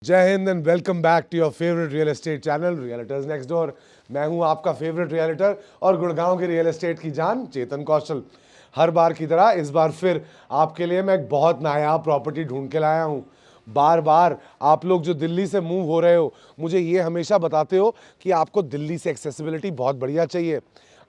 जय हिंद and welcome back to your favourite real estate channel realtors next door. मैं हूं आपका फेवरेट रियलिटर और गुड़गांव के रियल एस्टेट की जान चेतन कौशल। हर बार की तरह इस बार फिर आपके लिए मैं एक बहुत नायाब प्रॉपर्टी ढूंढ के लाया हूं। बार बार आप लोग जो दिल्ली से मूव हो रहे हो, मुझे ये हमेशा बताते हो कि आपको दिल्ली से एक्सेसिबिलिटी बहुत बढ़िया चाहिए।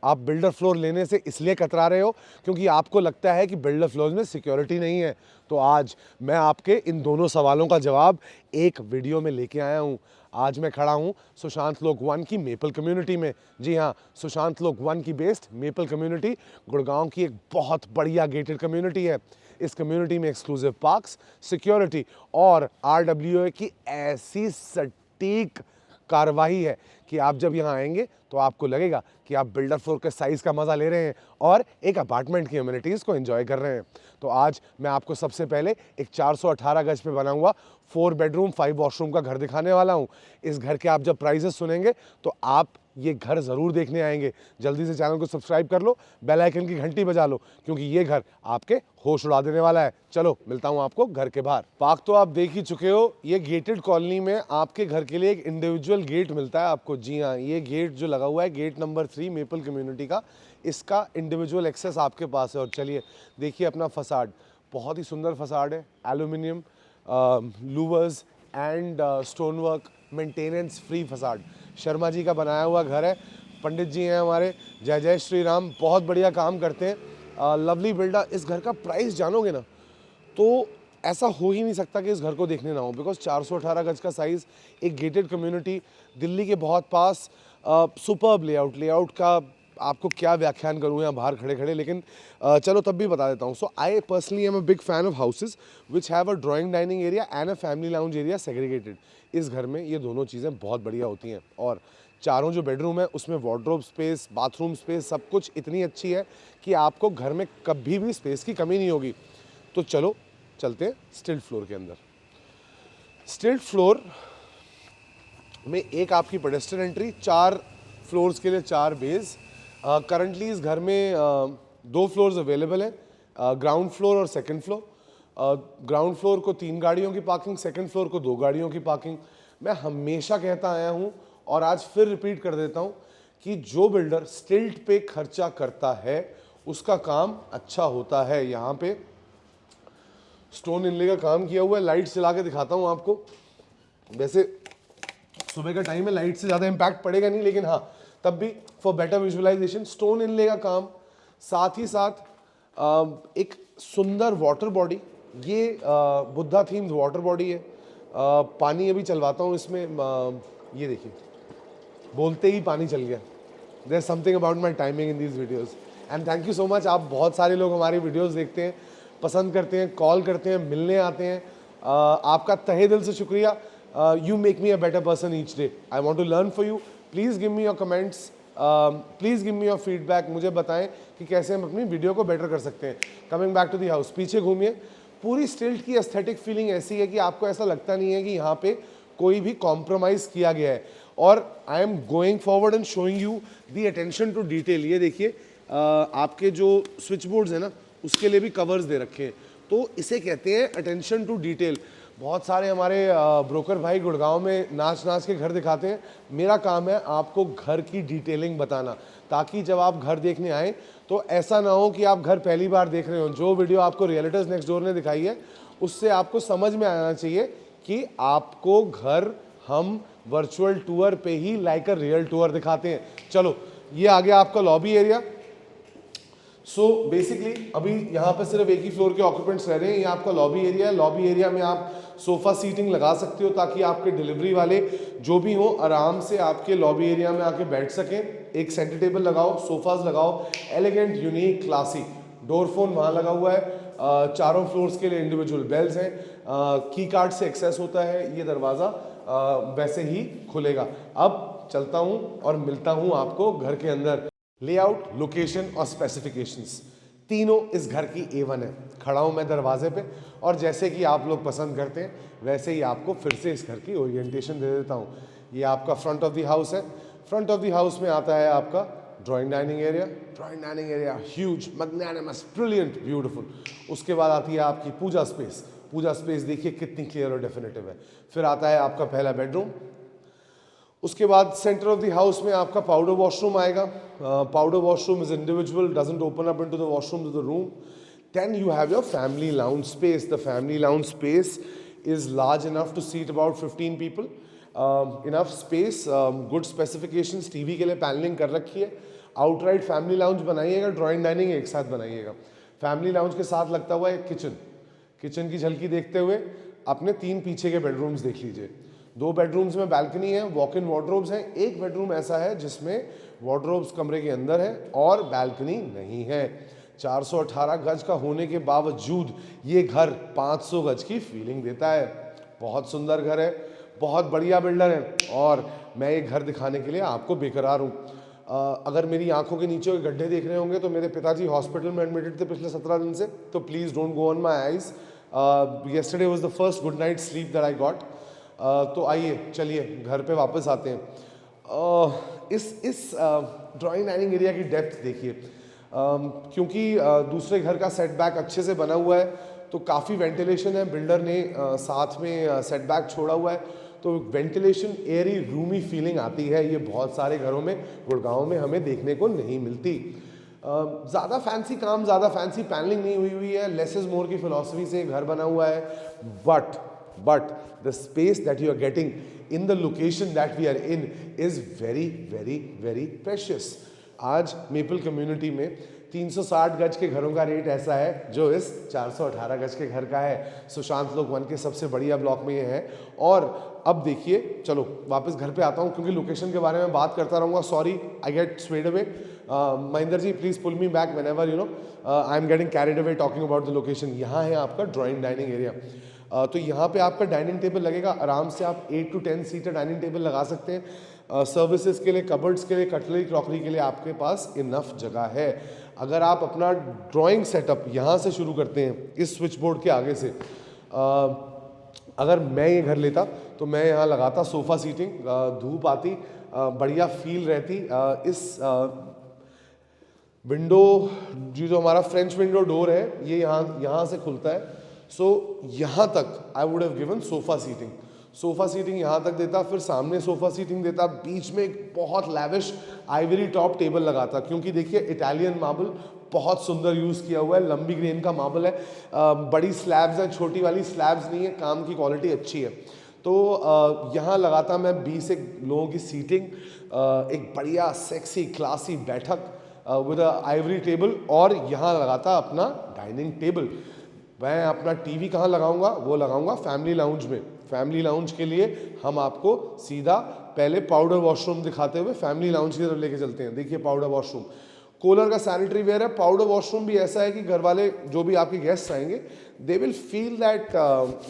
आप बिल्डर फ्लोर लेने से इसलिए कतरा रहे हो क्योंकि आपको लगता है कि बिल्डर फ्लोर में सिक्योरिटी नहीं है। तो आज मैं आपके इन दोनों सवालों का जवाब एक वीडियो में लेके आया हूं। आज मैं खड़ा हूं सुशांत लोक वन की मेपल कम्युनिटी में। जी हां, सुशांत लोक वन की बेस्ड मेपल कम्युनिटी गुड़गांव की एक बहुत बढ़िया गेटेड कम्युनिटी है। इस कम्युनिटी में एक्सक्लूसिव पार्क्स, सिक्योरिटी और आरडब्ल्यूए की ऐसी सटीक कार्यवाही है कि आप जब यहाँ आएंगे तो आपको लगेगा कि आप बिल्डर फ्लोर के साइज़ का मज़ा ले रहे हैं और एक अपार्टमेंट की अम्यूनिटीज़ को एंजॉय कर रहे हैं। तो आज मैं आपको सबसे पहले एक 418 गज पे बना हुआ 4 बेडरूम 5 वॉशरूम का घर दिखाने वाला हूँ। इस घर के आप जब प्राइसेस सुनेंगे तो आप ये घर ज़रूर देखने आएंगे। जल्दी से चैनल को सब्सक्राइब कर लो, बेल आइकन की घंटी बजा लो, क्योंकि ये घर आपके होश उड़ा देने वाला है। चलो मिलता हूँ आपको घर के बाहर। पार्क तो आप देख ही चुके हो। ये गेटेड कॉलोनी में आपके घर के लिए एक इंडिविजुअल गेट मिलता है आपको। जी हाँ, ये गेट जो लगा हुआ है गेट नंबर 3 मेपल कम्युनिटी का, इसका इंडिविजुअल एक्सेस आपके पास है। और चलिए देखिए अपना फसाड, बहुत ही सुंदर फसाड है। Aluminium louvers and stone work maintenance free facade. Sharma ji का बनाया हुआ घर है। पंडित जी हैं हमारे, जय जय श्री राम, बहुत बढ़िया काम करते हैं। Lovely builder. इस घर का प्राइस जानोगे ना तो ऐसा हो ही नहीं सकता कि इस घर को देखने ना हो, बिकॉज 418 गज का साइज़, एक गेटेड कम्युनिटी, दिल्ली के बहुत पास, सुपर्ब लेआउट का आपको क्या व्याख्यान करूँ यहाँ बाहर खड़े खड़े, लेकिन चलो तब भी बता देता हूँ। So I personally am a big fan of houses which have a drawing dining area and a family lounge area segregated. इस घर में ये दोनों चीज़ें बहुत बढ़िया होती हैं। और चारों जो बेडरूम है उसमें वार्डरोब स्पेस, बाथरूम स्पेस, सब कुछ इतनी अच्छी है कि आपको घर में कभी भी स्पेस की कमी नहीं होगी। तो चलो चलते हैं स्टिल्ट फ्लोर के अंदर। स्टिल्ट फ्लोर में एक आपकी पेडेस्ट्रियन एंट्री, 4 फ्लोर्स के लिए 4 बेज। करंटली इस घर में 2 फ्लोर्स अवेलेबल हैं, ग्राउंड फ्लोर और सेकंड फ्लोर। ग्राउंड फ्लोर को 3 गाड़ियों की पार्किंग, सेकंड फ्लोर को 2 गाड़ियों की पार्किंग। मैं हमेशा कहता आया हूँ और आज फिर रिपीट कर देता हूँ कि जो बिल्डर स्टिल्ट पे खर्चा करता है उसका काम अच्छा होता है। यहाँ पे स्टोन इनले का काम किया हुआ है। लाइट चला के दिखाता हूँ आपको। वैसे सुबह का टाइम है, लाइट से ज़्यादा इम्पैक्ट पड़ेगा नहीं, लेकिन हाँ तब भी फॉर बेटर विजुअलाइजेशन स्टोन इनले का काम। साथ ही साथ एक सुंदर वाटर बॉडी, ये बुद्धा थीम्ड वाटर बॉडी है। पानी अभी चलवाता हूँ इसमें। ये देखिए, बोलते ही पानी चल गया। There is something about my timing in these videos and thank you so much. आप बहुत सारे लोग हमारी वीडियोज़ देखते हैं, पसंद करते हैं, कॉल करते हैं, मिलने आते हैं। आपका तहे दिल से शुक्रिया। You make me a better person each day. I want to learn for you. Please give me your comments, please give me your feedback. मुझे बताएं कि कैसे हम अपनी वीडियो को बेटर कर सकते हैं। Coming back to the house, पीछे घूमिए। पूरी स्टिल्ट की एस्थेटिक फीलिंग ऐसी है कि आपको ऐसा लगता नहीं है कि यहाँ पे कोई भी कॉम्प्रोमाइज़ किया गया है। और I am going forward and showing you the attention to detail. ये देखिए, आपके जो स्विच बोर्ड्स हैं ना उसके लिए भी कवर्स दे रखे हैं, तो इसे कहते हैं अटेंशन टू डिटेल। बहुत सारे हमारे ब्रोकर भाई गुड़गांव में नाच नाच के घर दिखाते हैं। मेरा काम है आपको घर की डिटेलिंग बताना, ताकि जब आप घर देखने आएँ तो ऐसा ना हो कि आप घर पहली बार देख रहे हो। जो वीडियो आपको रियलिटर्स नेक्स्ट डोर ने दिखाई है उससे आपको समझ में आना चाहिए कि आपको घर हम वर्चुअल टूर पे ही लाइक अ रियल टूर दिखाते हैं। चलो, ये आ गया आपका लॉबी एरिया। सो बेसिकली अभी यहाँ पे सिर्फ एक ही फ्लोर के ऑक्यूपेंट्स रह रहे हैं। ये आपका लॉबी एरिया है। लॉबी एरिया में आप सोफ़ा सीटिंग लगा सकते हो ताकि आपके डिलीवरी वाले जो भी हो आराम से आपके लॉबी एरिया में आके बैठ सकें। एक सेंटर टेबल लगाओ, सोफाज लगाओ, elegant, unique, classy. Door phone वहाँ लगा हुआ है। चारों फ्लोर्स के लिए इंडिविजुअल बेल्स हैं। की कार्ड से एक्सेस होता है। ये दरवाज़ा वैसे ही खुलेगा। अब चलता हूँ और मिलता हूँ आपको घर के अंदर। लेआउट, लोकेशन और स्पेसिफिकेशंस तीनों इस घर की A1 है। खड़ा हूँ मैं दरवाजे पे और जैसे कि आप लोग पसंद करते हैं वैसे ही आपको फिर से इस घर की ओरिएंटेशन दे देता हूँ। ये आपका फ्रंट ऑफ द हाउस है। फ्रंट ऑफ द हाउस में आता है आपका drawing dining area. Drawing dining area huge, magnanimous, brilliant, beautiful. उसके बाद आती है आपकी पूजा स्पेस। पूजा स्पेस देखिए कितनी क्लियर और डेफिनेटिव है। फिर आता है आपका पहला बेडरूम, उसके बाद सेंटर ऑफ द हाउस में आपका पाउडर वॉशरूम आएगा। Powder washroom is individual, doesn't open up into the washroom to the room. Then you have your family lounge space. The family lounge space is large enough to seat about 15 people. Enough space, good specifications, TV के लिए panelling कर रखी है। Outright family lounge बनाइएगा, drawing dining एक साथ बनाइएगा। Family lounge के साथ लगता हुआ एक किचन, किचन की झलकी देखते हुए अपने 3 पीछे के बेडरूम्स देख लीजिए। 2 बेडरूम्स में बैल्कनी है, वॉक इन वार्डरोब्स हैं। एक बेडरूम ऐसा है जिसमें वार्डरोब्स कमरे के अंदर है और बैल्कनी नहीं है। 418 गज का होने के बावजूद ये घर 500 गज की फीलिंग देता है। बहुत सुंदर घर है, बहुत बढ़िया बिल्डर है और मैं ये घर दिखाने के लिए आपको बेकरार हूँ। अगर मेरी आंखों के नीचे के गड्ढे देख रहे होंगे तो मेरे पिताजी हॉस्पिटल में एडमिटेड थे पिछले 17 दिन से, तो please don't go on my eyes. Yesterday was the first good night sleep that I got. तो आइए चलिए घर पे वापस आते हैं। इस ड्राइंग डाइनिंग एरिया की डेप्थ देखिए। क्योंकि दूसरे घर का सेटबैक अच्छे से बना हुआ है तो काफ़ी वेंटिलेशन है। बिल्डर ने साथ में सेटबैक छोड़ा हुआ है तो वेंटिलेशन, एयरी, रूमी फीलिंग आती है। ये बहुत सारे घरों में गुड़गांव में हमें देखने को नहीं मिलती। ज़्यादा फैंसी काम, ज़्यादा फैंसी पैनलिंग नहीं हुई है। लेस इज मोर की फिलॉसफी से घर बना हुआ है। But the space that you are getting in the location that we are in is very very very precious. आज मेपल कम्युनिटी में 360 गज के घरों का रेट ऐसा है जो इस 418 गज के घर का है। सुशांत लोक 1 के सबसे बढ़िया ब्लॉक में ये है। और अब देखिए, चलो वापस घर पे आता हूँ क्योंकि लोकेशन के बारे में बात करता रहूँगा। Sorry, I get swayed away. Mahendra ji please pull me back whenever you know I am getting carried away talking about the location. यहाँ है आपका ड्राइंग डाइनिंग एरिया। तो यहाँ पे आपका डाइनिंग टेबल लगेगा। आराम से आप 8 to 10 सीटर डाइनिंग टेबल लगा सकते हैं। सर्विसेज के लिए, कबर्ड्स के लिए, कटलरी क्रॉकरी के लिए आपके पास इनफ जगह है। अगर आप अपना ड्राइंग सेटअप यहाँ से शुरू करते हैं इस स्विच बोर्ड के आगे से, अगर मैं ये घर लेता तो मैं यहाँ लगाता सोफ़ा सीटिंग। धूप आती, बढ़िया फील रहती। इस विंडो जो हमारा फ्रेंच विंडो डोर है ये यहाँ से खुलता है। सो यहाँ तक I would have given sofa seating. Sofa seating यहाँ तक देता, फिर सामने सोफ़ा सीटिंग देता, बीच में एक बहुत लैविश आइवरी टॉप टेबल लगाता। क्योंकि देखिए इटालियन मार्बल बहुत सुंदर यूज़ किया हुआ है, लंबी ग्रेन का मार्बल है। बड़ी स्लैब्स हैं, छोटी वाली स्लैब्स नहीं है, काम की क्वालिटी अच्छी है। तो यहाँ लगाता मैं 20 लोगों की सीटिंग, एक बढ़िया सेक्सी क्लासी बैठक विद आइवरी टेबल, और यहाँ लगाता अपना डाइनिंग टेबल। मैं अपना टीवी कहाँ लगाऊंगा? वो लगाऊंगा फैमिली लाउंज में। फैमिली लाउंज के लिए हम आपको सीधा पहले पाउडर वॉशरूम दिखाते हुए फैमिली लाउंज की तरफ लेके चलते हैं। देखिए पाउडर वॉशरूम, कोलर का सैनिटरी वेयर है। पाउडर वॉशरूम भी ऐसा है कि घर वाले जो भी आपके गेस्ट आएंगे they will feel that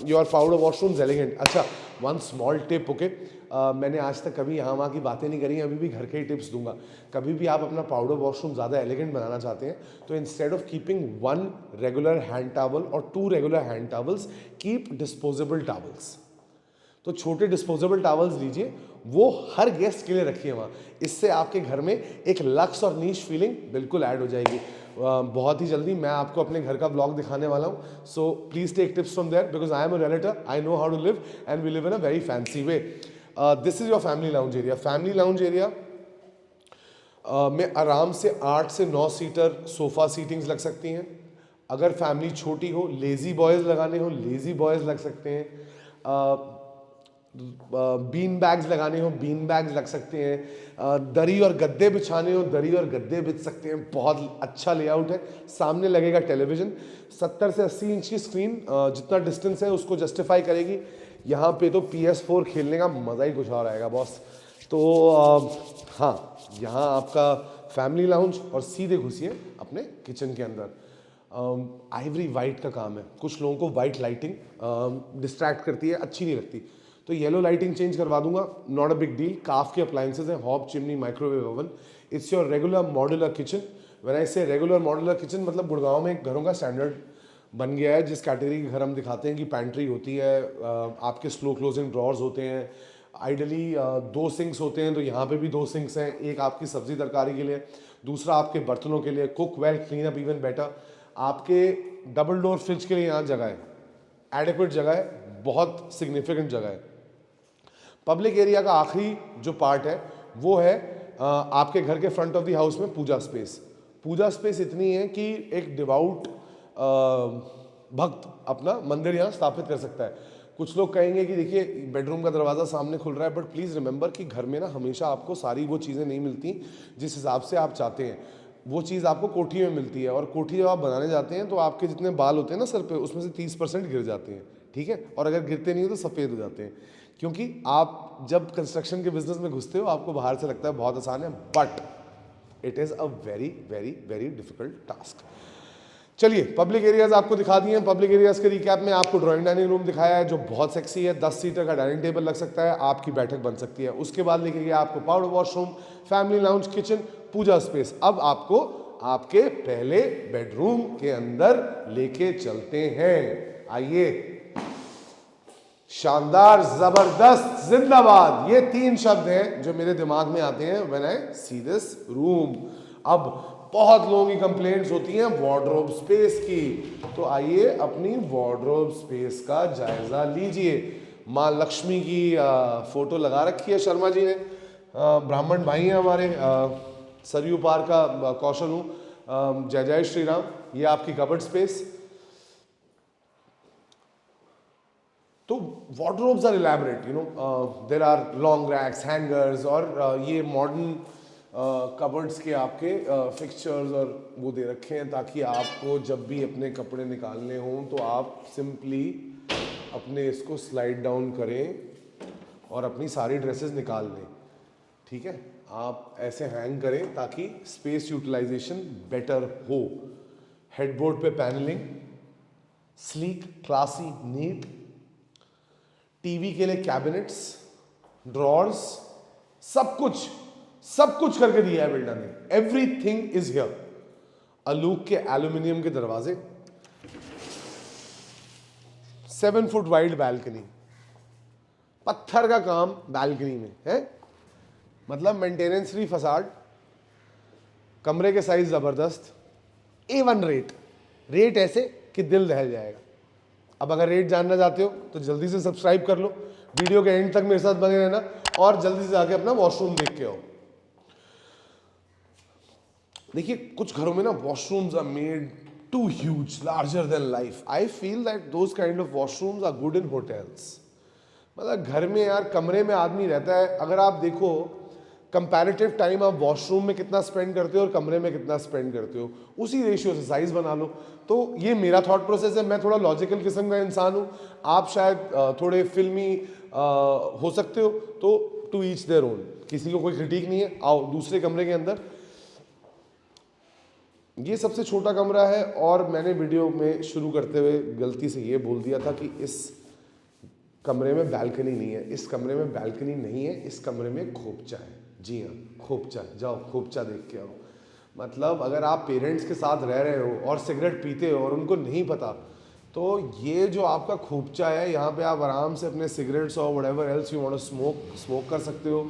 your powder washroom elegant. अच्छा, वन स्मॉल टिप, ओके, मैंने आज तक कभी यहाँ वहाँ की बातें नहीं करी, अभी भी घर के ही टिप्स दूंगा। कभी भी आप अपना पाउडर वॉशरूम ज़्यादा एलिगेंट बनाना चाहते हैं तो instead of keeping 1 regular hand towel और 2 regular hand towels, keep disposable towels. तो छोटे डिस्पोजेबल टावल्स लीजिए, वो हर गेस्ट के लिए रखिए वहाँ। इससे आपके घर में एक लक्स और नीश फीलिंग बिल्कुल ऐड हो जाएगी। बहुत ही जल्दी मैं आपको अपने घर का ब्लॉग दिखाने वाला हूँ। So please take tips from there because I am a realtor, I know how to live and we live in a very fancy way. This is your family lounge area. Family lounge area में आराम से 8 से 9 seater sofa seatings लग सकती हैं। अगर family छोटी हो, लेजी बॉयज़ लगाने हो, लेजी बॉयज़ लग सकते हैं। बीन बैग्स लगाने हो, बीन बैग्स लग सकते हैं। दरी और गद्दे बिछाने हो, दरी और गद्दे बिछ सकते हैं। बहुत अच्छा लेआउट है। सामने लगेगा टेलीविज़न, 70 से 80 इंच की स्क्रीन, जितना डिस्टेंस है उसको जस्टिफाई करेगी। यहाँ पे तो PS4 खेलने का मज़ा ही कुछ और आएगा बॉस। तो हाँ, यहाँ आपका फैमिली लाउंज, और सीधे घुसिए अपने किचन के अंदर। आइवरी वाइट का काम है। कुछ लोगों को वाइट लाइटिंग डिस्ट्रैक्ट करती है, अच्छी नहीं लगती, तो येलो लाइटिंग चेंज करवा दूंगा, नॉट अ बिग डील। काफ के अप्लायंसेज हैं, hob, chimney, microwave oven. It's your regular modular kitchen. When I से रेगुलर मॉड्यूलर किचन, मतलब गुड़गांव में घरों का स्टैंडर्ड बन गया है। जिस कैटेगरी के घर हम दिखाते हैं कि पैंट्री होती है, आपके स्लो क्लोजिंग ड्रॉर्स होते हैं, आइडली 2 सिंक्स होते हैं, तो यहाँ पे भी 2 सिंक्स हैं। एक आपकी सब्जी तरकारी के लिए, दूसरा आपके बर्तनों के लिए। Cook well, clean up even better. आपके डबल डोर फ्रिज के लिए यहाँ जगह है। एडिक्वेट जगह है, बहुत सिग्निफिकेंट जगह है। पब्लिक एरिया का आखिरी जो पार्ट है वो है आपके घर के फ्रंट ऑफ द हाउस में पूजा स्पेस। पूजा स्पेस इतनी है कि एक डिवाउट भक्त अपना मंदिर यहाँ स्थापित कर सकता है। कुछ लोग कहेंगे कि देखिए बेडरूम का दरवाज़ा सामने खुल रहा है, बट प्लीज़ रिमेंबर कि घर में ना हमेशा आपको सारी वो चीज़ें नहीं मिलती जिस हिसाब से आप चाहते हैं। वो चीज़ आपको कोठी में मिलती है, और कोठी जब आप बनाने जाते हैं तो आपके जितने बाल होते हैं ना सर पे, उसमें से 30% गिर जाते हैं, ठीक है। और अगर गिरते नहीं हो तो सफ़ेद हो जाते हैं, क्योंकि आप जब कंस्ट्रक्शन के बिजनेस में घुसते हो आपको बाहर से लगता है बहुत आसान है, but it is a very very very difficult task. चलिए पब्लिक एरियाज आपको दिखा दिए हैं। पब्लिक एरियाज के रिकैप में आपको ड्राइंग डाइनिंग रूम दिखाया है जो बहुत सेक्सी है, 10 सीटर का डाइनिंग टेबल लग सकता है, आपकी बैठक बन सकती है। उसके बाद लेके गया आपको powder washroom, family lounge, kitchen, puja space. अब आपको आपके पहले बेडरूम के अंदर लेके चलते हैं, आइए। शानदार, जबरदस्त, जिंदाबाद, ये 3 शब्द हैं जो मेरे दिमाग में आते हैं when I see this room. अब बहुत लोगों की कंप्लेंट्स होती हैं वार्डरोब स्पेस की, तो आइए अपनी वार्डरोब स्पेस का जायजा लीजिए। माँ लक्ष्मी की फोटो लगा रखी है शर्मा जी ने, ब्राह्मण भाई हैं हमारे, सरयू पार का कौशल हूँ, जय जय श्री राम। ये आपकी कबर्ड स्पेस। तो wardrobes are elaborate, you know, there are long racks, hangers, और ये मॉडर्न कबर्ड्स के आपके फिक्सचर्स और वो दे रखे हैं ताकि आपको जब भी अपने कपड़े निकालने हों तो आप सिंपली अपने इसको स्लाइड डाउन करें और अपनी सारी ड्रेसेस निकाल लें, ठीक है। आप ऐसे हैंग करें ताकि स्पेस यूटिलाइजेशन बेटर हो। हेडबोर्ड पे panelling, sleek, classy, neat. TV के लिए कैबिनेट्स, ड्रॉर्स, सब कुछ करके दिया है बिल्डर ने। Everything is here. अलूक के एल्यूमिनियम के दरवाजे, 7 फुट वाइड बैल्कनी, पत्थर का काम बैल्कनी में है, मतलब मेंटेनेंस फ्री फसाड। कमरे के साइज जबरदस्त, A1 रेट ऐसे कि दिल दहल जाएगा। अब अगर रेट जानना चाहते हो तो जल्दी से सब्सक्राइब कर लो, वीडियो के एंड तक मेरे साथ बने रहना, और जल्दी से जाके अपना वॉशरूम देख के आओ। देखिए कुछ घरों में ना washrooms are made too huge, larger than life. I feel that those kind of washrooms are good in hotels. मतलब घर में यार कमरे में आदमी रहता है, अगर आप देखो कंपैरेटिव टाइम आप वॉशरूम में कितना स्पेंड करते हो और कमरे में कितना स्पेंड करते हो, उसी रेशियो से साइज बना लो। तो ये मेरा थॉट प्रोसेस है। मैं थोड़ा लॉजिकल किस्म का इंसान हूँ, आप शायद थोड़े फिल्मी हो सकते हो, तो टू ईच देयर ओन, किसी को कोई क्रिटिक नहीं है। आओ दूसरे कमरे के अंदर, ये सबसे छोटा कमरा है, और मैंने वीडियो में शुरू करते हुए गलती से ये बोल दिया था कि इस कमरे में बैल्कनी नहीं है। इस कमरे में बैल्कनी नहीं है, इस कमरे में खोपचा है। जी हाँ, खोपचा। जाओ खोपचा देख के आओ। मतलब अगर आप पेरेंट्स के साथ रह रहे हो और सिगरेट पीते हो और उनको नहीं पता, तो ये जो आपका खोपचा है, यहाँ पे आप आराम से अपने सिगरेट्स और whatever else you want to smoke कर सकते हो।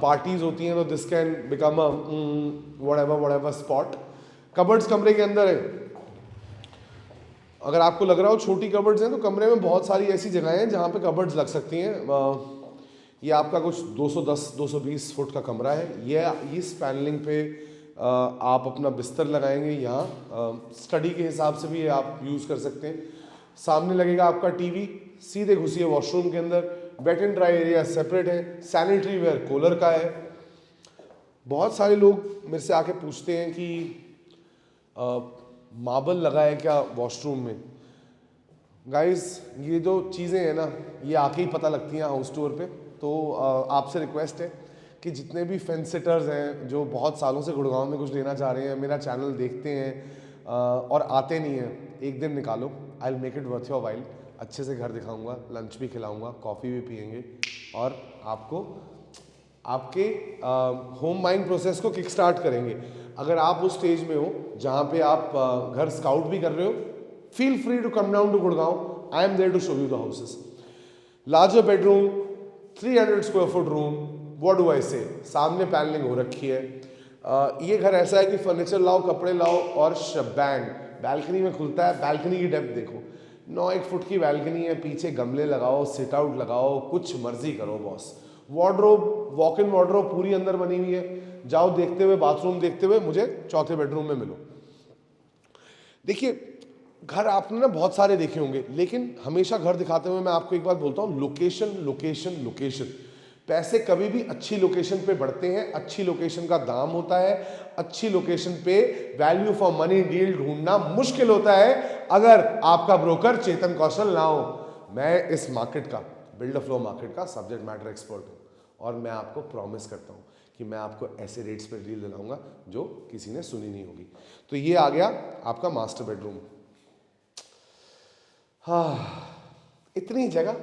पार्टीज होती हैं तो this can become a whatever spot. Cupboards कमरे के अंदर है। अगर आपको लग रहा हो छोटी कबर्ड्स हैं, तो कमरे में बहुत सारी ऐसी जगहें हैं जहाँ पे कबर्ड्स लग सकती हैं। ये आपका कुछ 210-220 फुट का कमरा है। ये इस पैनलिंग पे आप अपना बिस्तर लगाएंगे। यहाँ स्टडी के हिसाब से भी आप यूज़ कर सकते हैं। सामने लगेगा आपका टीवी, सीधे घुसिए वॉशरूम के अंदर। Wet and dry area separate है। सैनिटरी वेयर कोलर का है। बहुत सारे लोग मेरे से आके पूछते हैं कि मार्बल लगा है क्या वॉशरूम में। गाइस ये जो चीज़ें हैं ना, ये आके ही पता लगती हैं हाउस टूर पे। तो आपसे रिक्वेस्ट है कि जितने भी फेंस सिटर्स हैं जो बहुत सालों से गुड़गांव में कुछ लेना चाह रहे हैं, मेरा चैनल देखते हैं और आते नहीं हैं, एक दिन निकालो। I will make it worth your while. अच्छे से घर दिखाऊंगा, लंच भी खिलाऊंगा, कॉफ़ी भी पियेंगे, और आपको आपके होम बाइंग प्रोसेस को किक स्टार्ट करेंगे। अगर आप उस स्टेज में हो जहाँ पे आप घर स्काउट भी कर रहे हो, feel free to come down to Gurgaon. I am there to show you the houses. Larger bedroom, 300 square foot room, what do I say. सामने पैनलिंग हो रखी है। ये घर ऐसा है कि फर्नीचर लाओ, कपड़े लाओ और शबैंग। बैल्कनी में खुलता है। बैल्कनी की डेप्थ देखो, 9 फुट की बैल्कनी है, पीछे गमले लगाओ, सिट आउट लगाओ, कुछ मर्जी करो boss. Wardrobe, walk in wardrobe पूरी अंदर बनी हुई है, जाओ देखते हुए, बाथरूम देखते हुए मुझे चौथे बेडरूम में मिलो। देखिए घर आपने ना बहुत सारे देखे होंगे, लेकिन हमेशा घर दिखाते हुए मैं आपको एक बात बोलता हूँ, लोकेशन लोकेशन लोकेशन। पैसे कभी भी अच्छी लोकेशन पे बढ़ते हैं, अच्छी लोकेशन का दाम होता है, अच्छी लोकेशन पे वैल्यू फॉर मनी डील ढूंढना मुश्किल होता है अगर आपका ब्रोकर चेतन कौशल ना हो। मैं इस मार्केट का, बिल्डर फ्लो मार्केट का सब्जेक्ट मैटर एक्सपर्ट हूँ और मैं आपको प्रॉमिस करता हूँ कि मैं आपको ऐसे रेट्स पे डील दिलाऊंगा जो किसी ने सुनी नहीं होगी। तो ये आ गया आपका मास्टर बेडरूम। हाँ, इतनी जगह,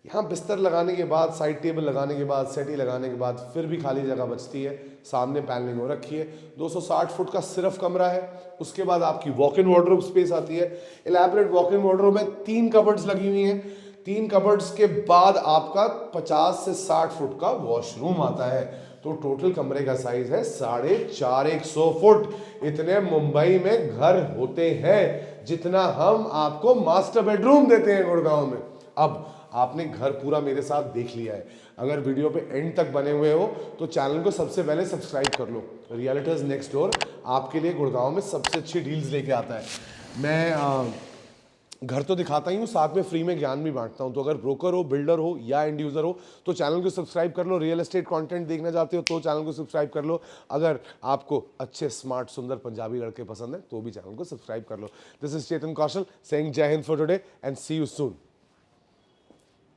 यहाँ बिस्तर लगाने के बाद, साइड टेबल लगाने के बाद, सेटी लगाने के बाद फिर भी खाली जगह बचती है। सामने पैनलिंग हो रखी है, 260 फुट का सिर्फ कमरा है। उसके बाद आपकी वॉक इन वार्डरोब स्पेस आती है। इलैबोरेट वॉक इन वार्डरोब में 3 कबर्ड्स लगी हुई हैं। 3 कबर्ड्स के बाद आपका 50 से 60 फुट का वॉशरूम आता है। तो टोटल कमरे का साइज है 450 फुट। इतने मुंबई में घर होते हैं जितना हम आपको मास्टर बेडरूम देते हैं गुड़गांव में। अब आपने घर पूरा मेरे साथ देख लिया है, अगर वीडियो पे एंड तक बने हुए हो तो चैनल को सबसे पहले सब्सक्राइब कर लो। रियलिटर्स नेक्स्ट डोर आपके लिए गुड़गांव में सबसे अच्छी डील्स लेके आता है। मैं घर तो दिखाता ही हूँ, साथ में फ्री में ज्ञान भी बांटता हूँ। तो अगर ब्रोकर हो, बिल्डर हो या एंड यूजर हो तो चैनल को सब्सक्राइब कर लो। रियल एस्टेट कंटेंट देखना चाहते हो तो चैनल को सब्सक्राइब कर लो। अगर आपको अच्छे स्मार्ट सुंदर पंजाबी लड़के पसंद है तो भी चैनल को सब्सक्राइब कर लो। This is Chetan Kaushal saying जय हिंद for today and see you soon.